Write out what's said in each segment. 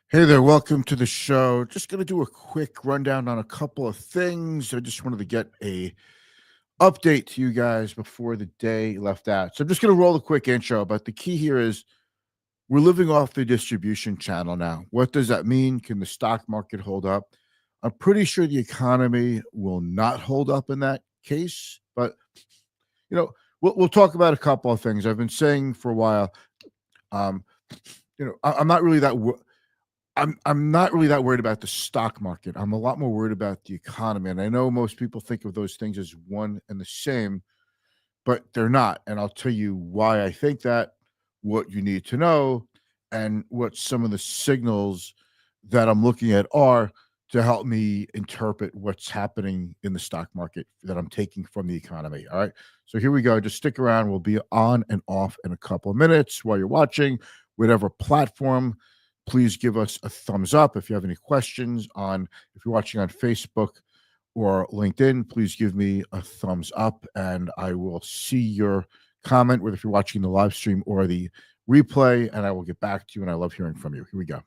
Hey there, welcome to the show. Just going to do a quick rundown on a couple of things. I just wanted to get a update to you guys before the day left out. So I'm just going to roll a quick intro, but the key here is we're living off the distribution channel now. What does that mean? Can the stock market hold up? I'm pretty sure the economy will not hold up in that case, but you know, we'll talk about a couple of things. I've been saying for a while. Um, I'm not really that. I'm not really that worried about the stock market. I'm a lot more worried about the economy, and I know most people think of those things as one and the same, but they're not. And I'll tell you why I think that, what you need to know, and what some of the signals that I'm looking at are to help me interpret what's happening in the stock market that I'm taking from the economy. All right. So here we go. Just stick around. We'll be on and off in a couple of minutes while you're watching, whatever platform. Please give us a thumbs up if you have any questions on, if you're watching on Facebook or LinkedIn, please give me a thumbs up and I will see your comment, whether if you're watching the live stream or the replay, and I will get back to you. And I love hearing from you. Here we go.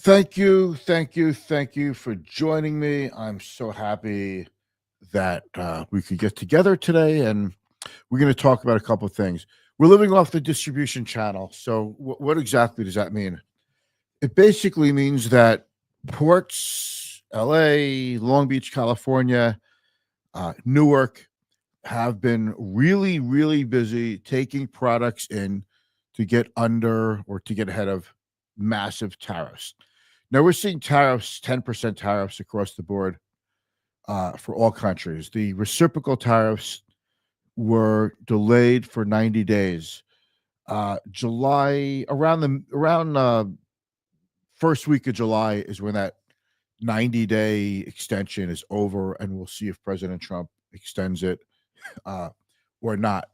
Thank you for joining me. I'm so happy that we could get together today, and we're going to talk about a couple of things. We're living off the distribution channel. So, what exactly does that mean? It basically means that ports, LA, Long Beach, California, Newark have been really, really busy taking products in to get under or to get ahead of massive tariffs. Now we're seeing tariffs, 10% tariffs across the board for all countries. The reciprocal tariffs were delayed for 90 days. July around first week of July is when that 90-day extension is over, and we'll see if President Trump extends it or not.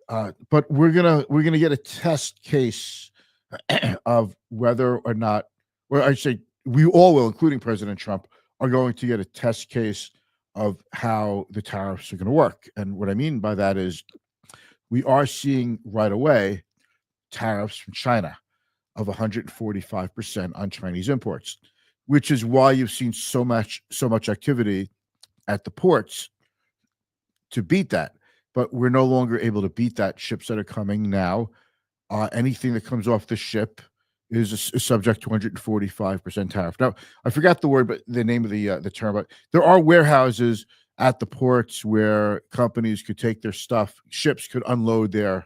But we're gonna get a test case of whether or not, well, I say we all will, including President Trump, are going to get a test case of how the tariffs are going to work. And what I mean by that is we are seeing right away tariffs from China of 145% on Chinese imports, which is why you've seen so much activity at the ports to beat that. But we're no longer able to beat that. Ships that are coming now, anything that comes off the ship is subject to 145% tariff. Now, I forgot the word, but the name of the term. But there are warehouses at the ports where companies could take their stuff. Ships could unload their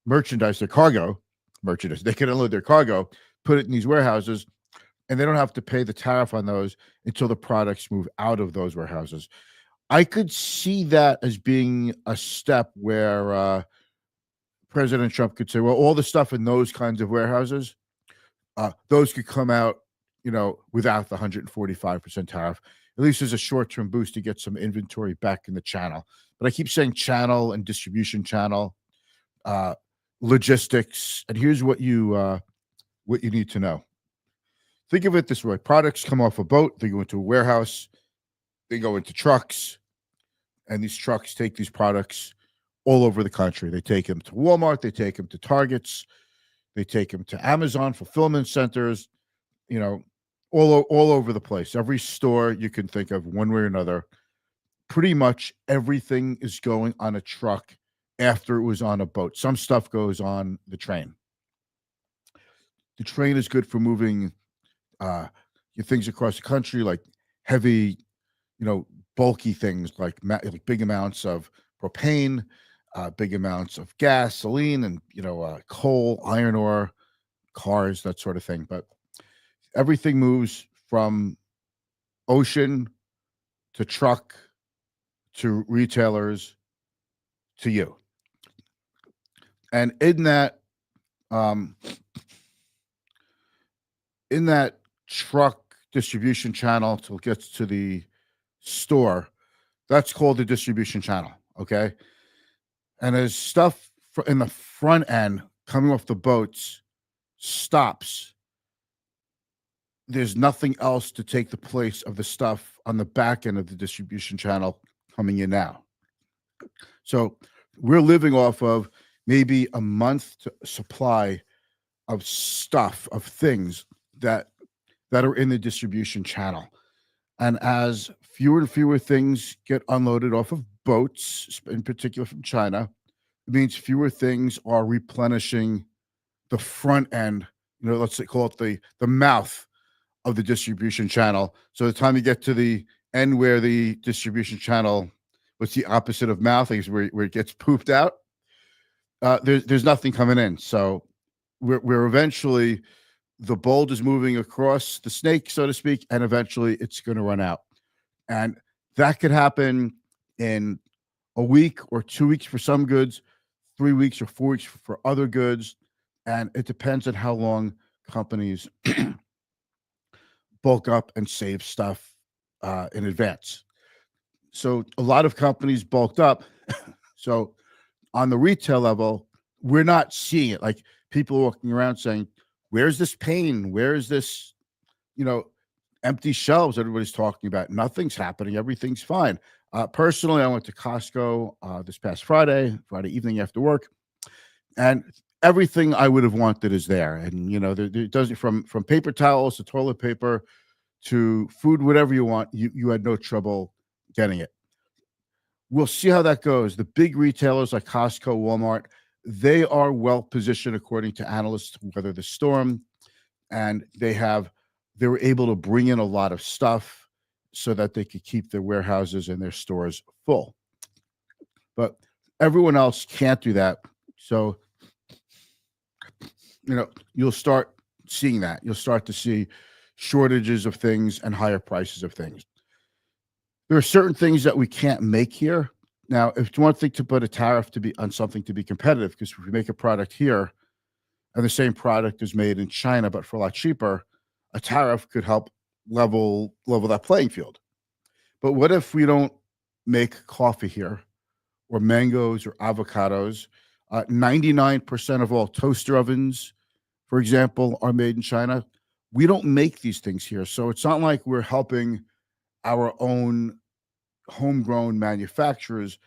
merchandise, their cargo merchandise. They could unload their cargo, put it in these warehouses, and they don't have to pay the tariff on those until the products move out of those warehouses. I could see that as being a step where President Trump could say, well, all the stuff in those kinds of warehouses, those could come out, without the 145% tariff. At least as a short-term boost to get some inventory back in the channel. But I keep saying channel and distribution channel, logistics. And here's what you need to know. Think of it this way. Products come off a boat. They go into a warehouse. They go into trucks. And these trucks take these products all over the country. They take them to Walmart. They take them to Targets. They take them to Amazon fulfillment centers, all over the place. Every store you can think of, one way or another. Pretty much everything is going on a truck after it was on a boat. Some stuff goes on the train. The train is good for moving things across the country, like heavy, bulky things like big amounts of propane, big amounts of gasoline, and coal, iron ore, cars, that sort of thing. But everything moves from ocean to truck to retailers to you. And in that truck distribution channel till it gets to the store, that's called the distribution channel. Okay. And as stuff in the front end coming off the boats stops, there's nothing else to take the place of the stuff on the back end of the distribution channel coming in now. So we're living off of maybe a month supply of stuff, of things that are in the distribution channel. And as fewer and fewer things get unloaded off of boats, in particular from China, it means fewer things are replenishing the front end. Let's say, call it the mouth of the distribution channel. So the time you get to the end where the distribution channel, what's the opposite of mouth? Is where it gets pooped out. There's nothing coming in. So we're eventually, the bolt is moving across the snake, so to speak, and eventually it's going to run out. And that could happen in a week or 2 weeks for some goods, 3 weeks or 4 weeks for other goods. And it depends on how long companies bulk up and save stuff in advance. So a lot of companies bulked up. So on the retail level, we're not seeing it. Like, people walking around saying, where's this pain? Where is this, empty shelves everybody's talking about? Nothing's happening. Everything's fine. Personally, I went to Costco this past Friday evening after work, and everything I would have wanted is there. And, there does it from paper towels to toilet paper to food, whatever you want. You had no trouble getting it. We'll see how that goes. The big retailers like Costco, Walmart, they are well positioned according to analysts to weather the storm, and they were able to bring in a lot of stuff so that they could keep their warehouses and their stores full. But everyone else can't do that. So, you'll start seeing that. You'll start to see shortages of things and higher prices of things. There are certain things that we can't make here. Now, if you want to put a tariff on something to be competitive, because if we make a product here and the same product is made in China but for a lot cheaper, a tariff could help level that playing field. But what if we don't make coffee here, or mangoes, or avocados? 99% of all toaster ovens, for example, are made in China. We don't make these things here. So it's not like we're helping our own homegrown manufacturers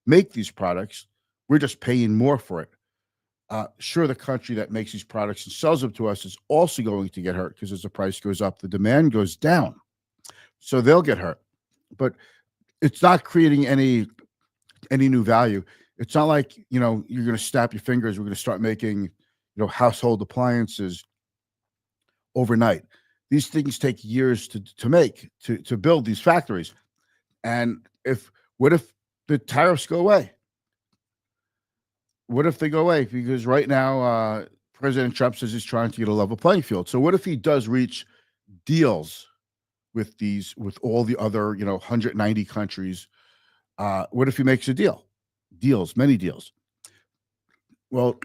make these products. We're just paying more for it. Sure, the country that makes these products and sells them to us is also going to get hurt, because as the price goes up, the demand goes down. So they'll get hurt. But it's not creating any new value. It's not like, you're going to snap your fingers, we're going to start making, household appliances overnight. These things take years to make, to build these factories. And what if the tariffs go away? What if they go away? Because right now, President Trump says he's trying to get a level playing field. So what if he does reach deals with all the other, 190 countries? What if he makes a many deals? Well,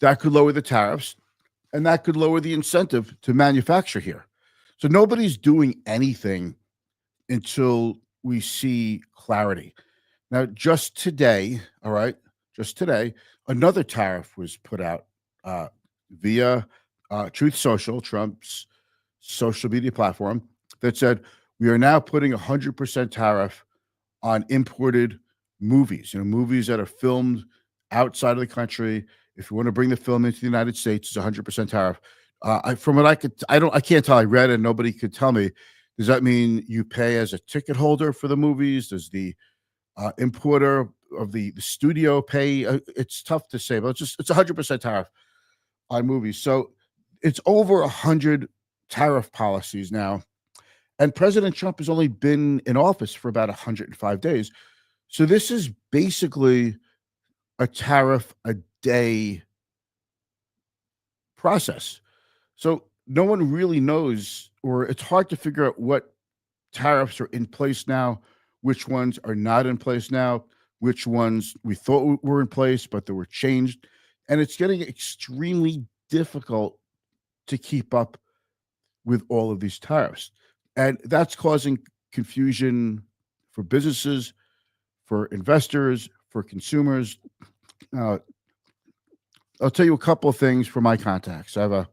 that could lower the tariffs, and that could lower the incentive to manufacture here. So nobody's doing anything until we see clarity. Now, just today, another tariff was put out via Truth Social, Trump's social media platform, that said, we are now putting 100% tariff on imported movies, movies that are filmed outside of the country. If you want to bring the film into the United States, it's 100% tariff. From what I can't tell. I read and nobody could tell me. Does that mean you pay as a ticket holder for the movies? Does the importer of the studio pay? It's tough to say, but it's 100% tariff on movies. So it's over 100 tariff policies now. And President Trump has only been in office for about 105 days. So this is basically a tariff a day process. So no one really knows, or it's hard to figure out what tariffs are in place now, which ones are not in place now, which ones we thought were in place, but they were changed. And it's getting extremely difficult to keep up with all of these tariffs. And that's causing confusion for businesses, for investors, for consumers. Uh, I'll tell you a couple of things from my contacts. I have a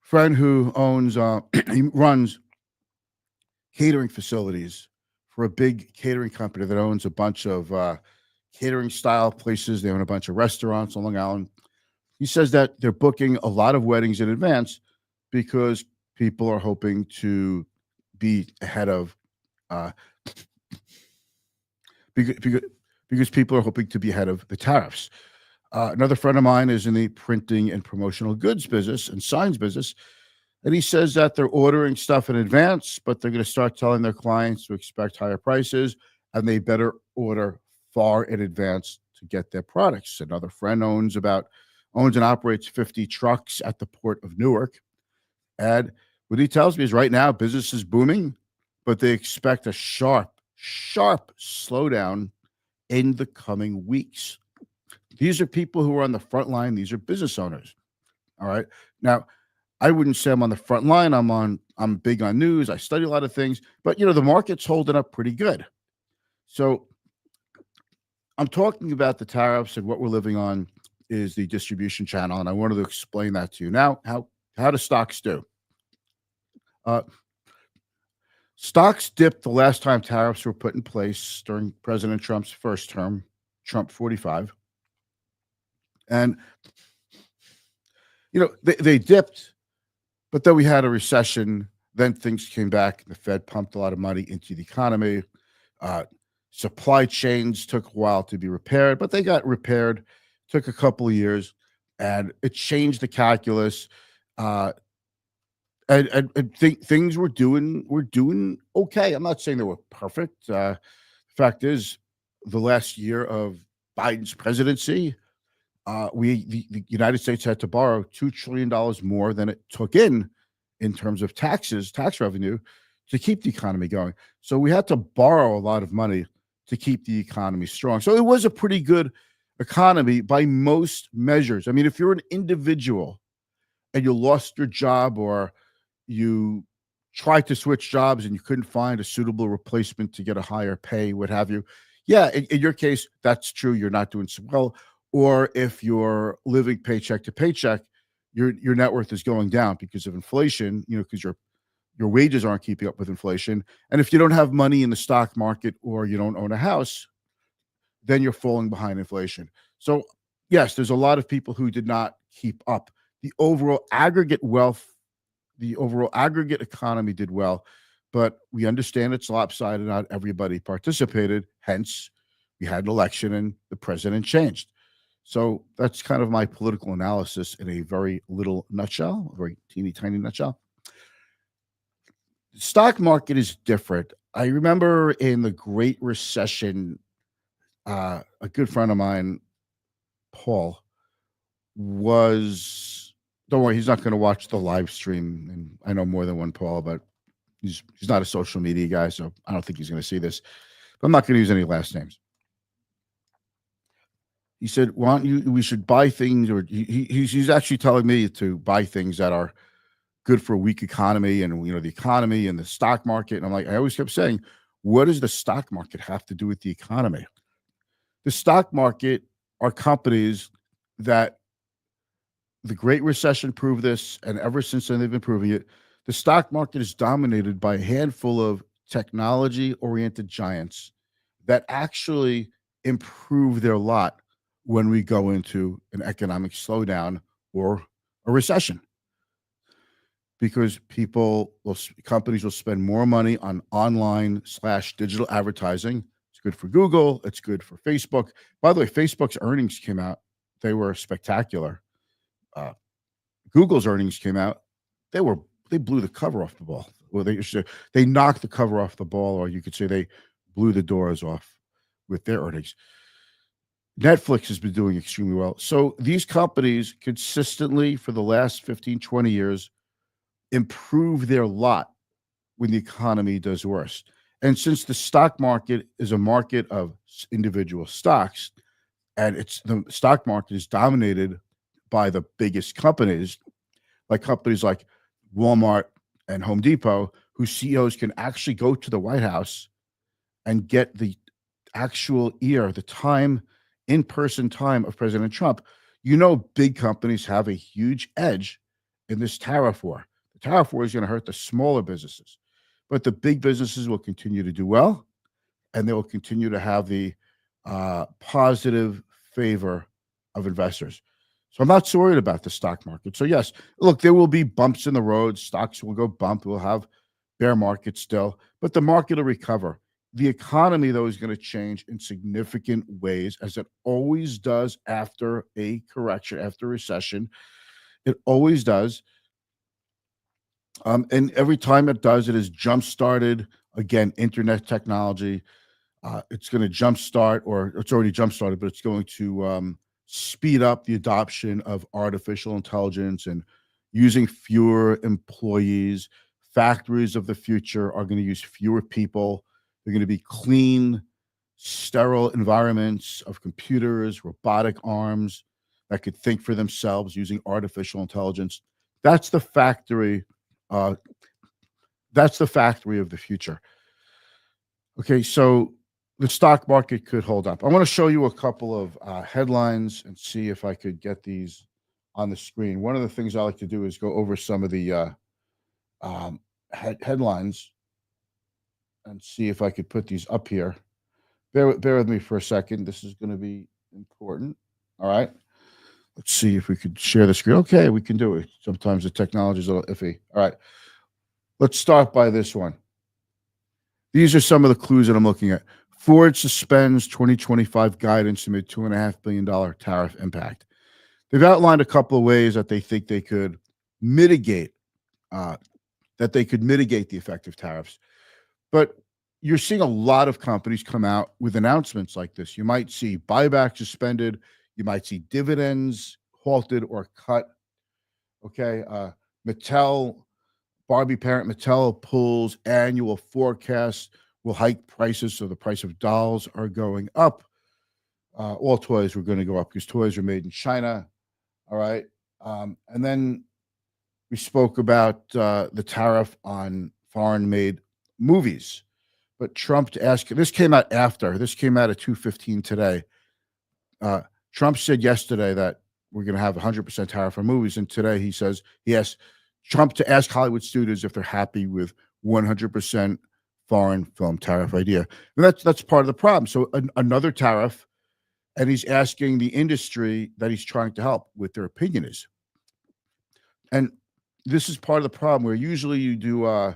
friend who owns, he runs catering facilities for a big catering company that owns a bunch of catering style places. They own a bunch of restaurants on Long Island. He says that they're booking a lot of weddings in advance because people are hoping to be ahead of uh, because, because people are hoping to be ahead of the tariffs. Another friend of mine is in the printing and promotional goods business and signs business. And he says that they're ordering stuff in advance, but they're going to start telling their clients to expect higher prices and they better order far in advance to get their products. Another friend owns and operates 50 trucks at the port of Newark. And what he tells me is right now business is booming, but they expect a sharp slowdown in the coming weeks. These are people who are on the front line. These are business owners. All right. Now, I wouldn't say I'm on the front line. I'm big on news. I study a lot of things, but the market's holding up pretty good. So I'm talking about the tariffs, and what we're living on is the distribution channel. And I wanted to explain that to you. Now, how do stocks do? Stocks dipped the last time tariffs were put in place during President Trump's first term, Trump 45. And, they dipped, but then we had a recession. Then things came back. The Fed pumped a lot of money into the economy. Supply chains took a while to be repaired, but they got repaired. Took a couple of years, and it changed the calculus. Things were doing okay. I'm not saying they were perfect. Fact is, the last year of Biden's presidency, the United States had to borrow $2 trillion more than it took in terms of tax revenue, to keep the economy going. So we had to borrow a lot of money to keep the economy strong. So it was a pretty good economy by most measures. I mean, if you're an individual and you lost your job, or you tried to switch jobs and you couldn't find a suitable replacement to get a higher pay, what have you, yeah, in your case, that's true. You're not doing so well. Or if you're living paycheck to paycheck, your net worth is going down because of inflation, because your wages aren't keeping up with inflation. And if you don't have money in the stock market, or you don't own a house, then you're falling behind inflation. So yes, there's a lot of people who did not keep up. The overall aggregate wealth, the overall aggregate economy did well, but we understand it's lopsided. Not everybody participated. Hence, we had an election and the president changed. So that's kind of my political analysis in a very little nutshell, a very teeny tiny nutshell. The stock market is different. I remember in the Great Recession, a good friend of mine, Paul, don't worry, he's not going to watch the live stream. And I know more than one Paul, but he's not a social media guy, so I don't think he's going to see this. But I'm not going to use any last names. He said, we should buy things, or he's actually telling me to buy things that are good for a weak economy, and the economy and the stock market. And I always kept saying, what does the stock market have to do with the economy? The stock market are companies that the Great Recession proved this, and ever since then they've been proving it. The stock market is dominated by a handful of technology-oriented giants that actually improve their lot when we go into an economic slowdown or a recession. Because companies will spend more money on online/digital advertising. It's good for Google. It's good for Facebook. By the way, Facebook's earnings came out. They were spectacular. Google's earnings came out. They blew the cover off the ball. Well, they knocked the cover off the ball, or you could say they blew the doors off with their earnings. Netflix has been doing extremely well. So these companies consistently for the last 15, 20 years improve their lot when the economy does worse. And since the stock market is a market of individual stocks, and the stock market is dominated by the biggest companies like Walmart and Home Depot, whose CEOs can actually go to the White House and get the actual ear, the time, in-person time of President Trump, you know, big companies have a huge edge in this tariff war. The tariff war is going to hurt the smaller businesses, but the big businesses will continue to do well, and they will continue to have the positive favor of investors. So I'm not so worried about the stock market. So yes, look, there will be bumps in the road. Stocks will go bump. We'll have bear market still, but the market will recover. The economy, though, is going to change in significant ways, as it always does after a correction, after a recession. It always does. And every time it does, it is jump started. Again, internet technology. It's going to jumpstart, or it's already jump started, but it's going to speed up the adoption of artificial intelligence and using fewer employees. Factories of the future are going to use fewer people. They're going to be clean, sterile environments of computers, robotic arms that could think for themselves using artificial intelligence. That's the factory. Uh, that's the factory of the future. Okay, so the stock market could hold up. I want to show you a couple of headlines and see if I could get these on the screen. One of the things I like to do is go over some of the headlines and see if I could put these up here. Bear with me for a second. This is going to be important. All right. Let's see if we could share the screen. Okay, we can do it. Sometimes the technology is a little iffy. All right. Let's start by this one. These are some of the clues that I'm looking at. Ford suspends 2025 guidance amid $2.5 billion tariff impact. They've outlined a couple of ways that they think they could mitigate the effect of tariffs. But you're seeing a lot of companies come out with announcements like this. You might see buybacks suspended. You might see dividends halted or cut. Okay. Barbie parent Mattel pulls annual forecasts, will hike prices, so the price of dolls are going up. All toys were going to go up because toys are made in China. All right. And then we spoke about the tariff on foreign-made movies. But Trump this came out at 2:15 today. Trump said yesterday that we're going to have 100% tariff on movies. And today he says he asked Trump to ask Hollywood studios if they're happy with 100% foreign film tariff idea. And that's part of the problem. So another tariff, and he's asking the industry that he's trying to help with their opinion is. And this is part of the problem where usually you do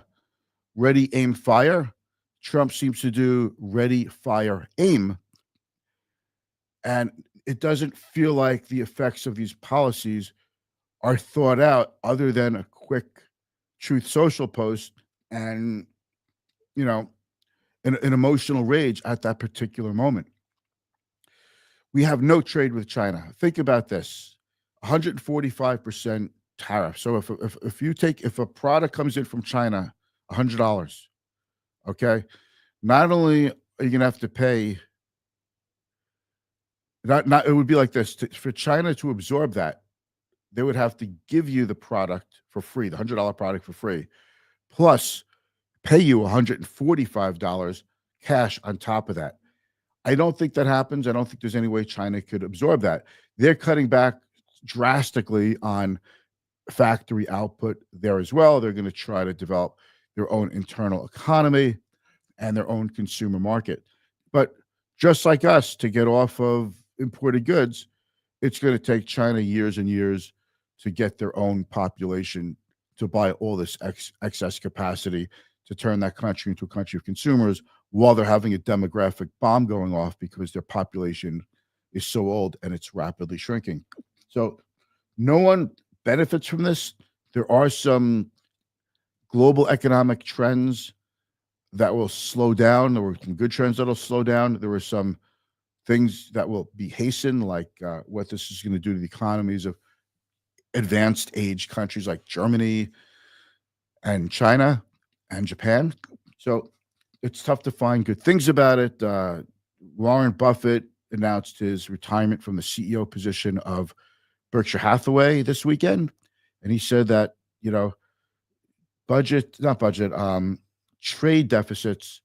ready, aim, fire. Trump seems to do ready, fire, aim. And it doesn't feel like the effects of these policies are thought out other than a quick Truth Social post and, an emotional rage at that particular moment. We have no trade with China. Think about this: 145% tariff. So if a product comes in from China, $100, okay, not only are you going to have to pay, it would be like this: for China to absorb that, they would have to give you the product for free, the $100 product for free, plus pay you $145 cash on top of that. I don't think that happens. I don't think there's any way China could absorb that. They're cutting back drastically on factory output there as well. They're going to try to develop their own internal economy and their own consumer market. But just like us, to get off of imported goods, it's going to take China years and years to get their own population to buy all this excess capacity to turn that country into a country of consumers, while they're having a demographic bomb going off because their population is so old and it's rapidly shrinking. So no one benefits from this. There are some global economic trends that will slow down. There were some good trends that will slow down. There were some things that will be hastened, like what this is going to do to the economies of advanced age countries like Germany and China and Japan. So it's tough to find good things about it. Warren Buffett announced his retirement from the CEO position of Berkshire Hathaway this weekend. And he said that, trade deficits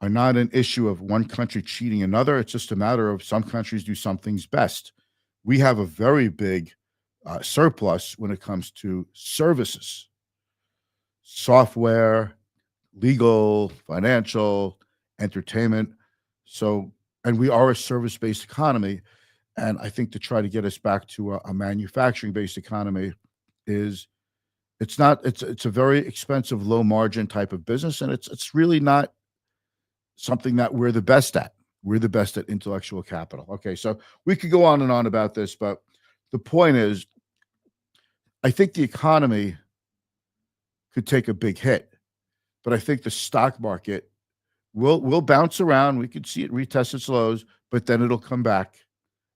are not an issue of one country cheating another. It's just a matter of some countries do some things best. We have a very big surplus when it comes to services, software, legal, financial, entertainment. So, and we are a service based economy. And I think to try to get us back to a manufacturing based economy is it's a very expensive, low margin type of business. And it's really not something that we're the best at. We're the best at intellectual capital. Okay, so we could go on and on about this, but the point is, I think the economy could take a big hit, but I think the stock market will bounce around. We could see it retest its lows, but then it'll come back,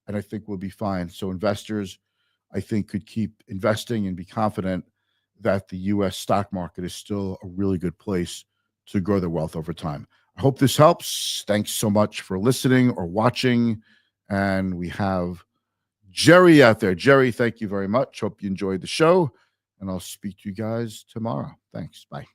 and I think we'll be fine. So investors, I think, could keep investing and be confident that the U.S. stock market is still a really good place to grow their wealth over time. I hope this helps. Thanks so much for listening or watching. And we have Jerry out there. Jerry, thank you very much. Hope you enjoyed the show. And I'll speak to you guys tomorrow. Thanks. Bye.